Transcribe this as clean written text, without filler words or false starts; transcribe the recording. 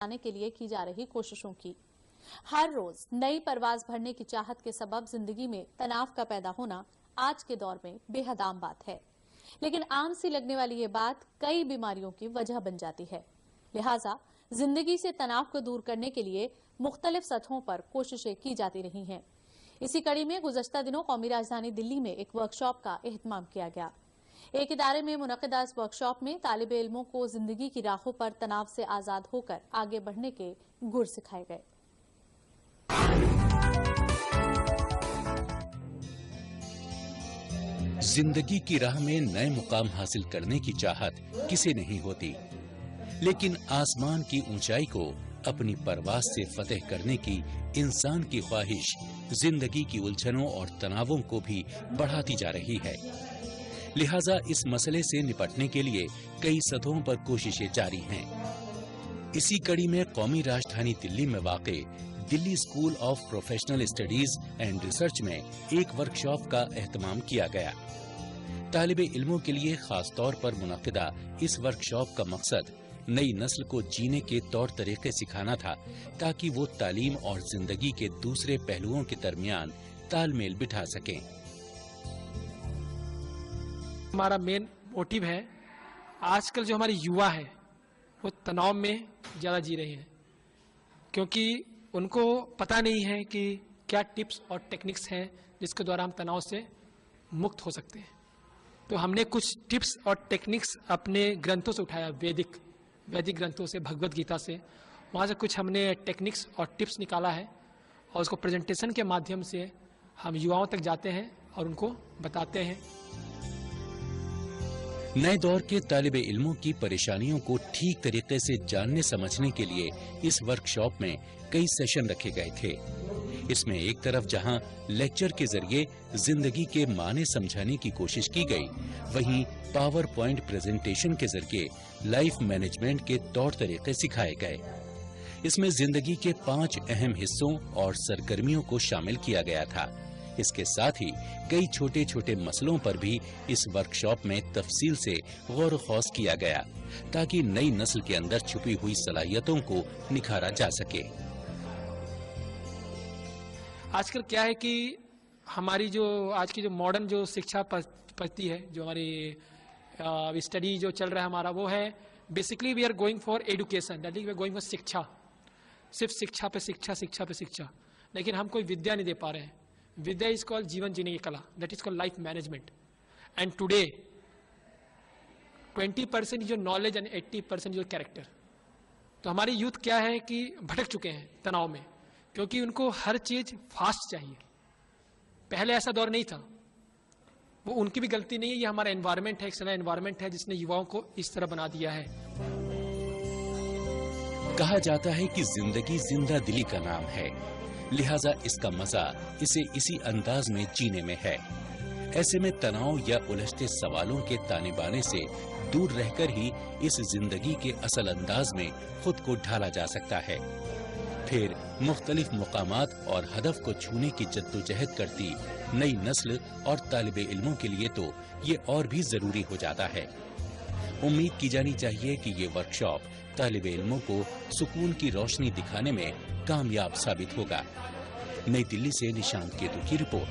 आने के लिए की जा रही कोशिशों की। हर रोज नई परवाज भरने की चाहत के सबब जिंदगी में तनाव का पैदा होना आज के दौर में बेहद आम बात है, लेकिन आम सी लगने वाली ये बात कई बीमारियों की वजह बन जाती है। लिहाजा जिंदगी से तनाव को दूर करने के लिए मुख्तलिफ सतहों पर कोशिशें की जाती रही हैं। इसी कड़ी में गुज़श्ता दिनों कौमी राजधानी दिल्ली में एक वर्कशॉप का एहतमाम किया गया। एक इदारे में मुनक़िदा इस वर्कशॉप में तालिबे इल्मों को जिंदगी की राहों पर तनाव से आजाद होकर आगे बढ़ने के गुर सिखाए गए। जिंदगी की राह में नए मुकाम हासिल करने की चाहत किसे नहीं होती, लेकिन आसमान की ऊंचाई को अपनी परवाज से फतेह करने की इंसान की ख्वाहिश जिंदगी की उलझनों और तनावों को भी बढ़ाती जा रही है। लिहाजा इस मसले से निपटने के लिए कई सतहों पर कोशिशें जारी हैं। इसी कड़ी में कौमी राजधानी दिल्ली में वाक़े Delhi school of professional studies and research में एक वर्कशॉप का एहतमाम किया गया। तालिबे इल्मों के लिए खास तौर पर मुनक़िदा इस वर्कशॉप का मकसद नई नस्ल को जीने के तौर तरीके सिखाना था, ताकि वो तालीम और जिंदगी के दूसरे पहलुओं के दरमियान तालमेल बिठा सकें। हमारा मेन मोटिव है, आजकल जो हमारे युवा है वो तनाव में ज़्यादा जी रहे हैं, क्योंकि उनको पता नहीं है कि क्या टिप्स और टेक्निक्स हैं जिसके द्वारा हम तनाव से मुक्त हो सकते हैं। तो हमने कुछ टिप्स और टेक्निक्स अपने ग्रंथों से उठाया, वैदिक ग्रंथों से, भगवत गीता से, वहाँ से कुछ हमने टेक्निक्स और टिप्स निकाला है और उसको प्रेजेंटेशन के माध्यम से हम युवाओं तक जाते हैं और उनको बताते हैं। नए दौर के तालिबे इल्मों की परेशानियों को ठीक तरीके से जानने समझने के लिए इस वर्कशॉप में कई सेशन रखे गए थे। इसमें एक तरफ जहां लेक्चर के जरिए जिंदगी के माने समझाने की कोशिश की गई, वहीं पावर पॉइंट प्रेजेंटेशन के जरिए लाइफ मैनेजमेंट के तौर तरीके सिखाए गए। इसमें जिंदगी के 5 अहम हिस्सों और सरगर्मियों को शामिल किया गया था। इसके साथ ही कई छोटे छोटे मसलों पर भी इस वर्कशॉप में तफसील से गौर व खौस किया गया, ताकि नई नस्ल के अंदर छुपी हुई सलाहियतों को निखारा जा सके। आजकल क्या है कि हमारी जो आज की जो मॉडर्न जो शिक्षा पद्धति है, जो हमारी स्टडी जो चल रहा है हमारा, वो है basically we are going for education, that is we are going for शिक्षा, सिर्फ शिक्षा पे शिक्षा, शिक्षा पे शिक्षा, लेकिन हम कोई विद्या नहीं दे पा रहे हैं। विद्या इज कॉल्ड जीवन जीने की कला, that is called life management. And today 20% जो नॉलेज एंड 80% जो कैरेक्टर। तो हमारी यूथ क्या है कि भटक चुके हैं तनाव में, क्योंकि उनको हर चीज फास्ट चाहिए। पहले ऐसा दौर नहीं था, वो उनकी भी गलती नहीं है, ये हमारा एनवायरनमेंट है, एक तरह एनवायरनमेंट है जिसने युवाओं को इस तरह बना दिया है। कहा जाता है कि जिंदगी जिंदा दिली का नाम है, लिहाजा इसका मजा इसे इसी अंदाज में जीने में है। ऐसे में तनाव या उलझते सवालों के ताने बाने से दूर रहकर ही इस जिंदगी के असल अंदाज में खुद को ढाला जा सकता है। फिर मुख्तलिफ मुकामात और हदफ को छूने की जद्दोजहद करती नई नस्ल और तालिबे इल्मों के लिए तो ये और भी जरूरी हो जाता है। उम्मीद की जानी चाहिए कि ये वर्कशॉप तालिबे इल्मों को सुकून की रोशनी दिखाने में कामयाब साबित होगा। नई दिल्ली से निशांत केतु की रिपोर्ट।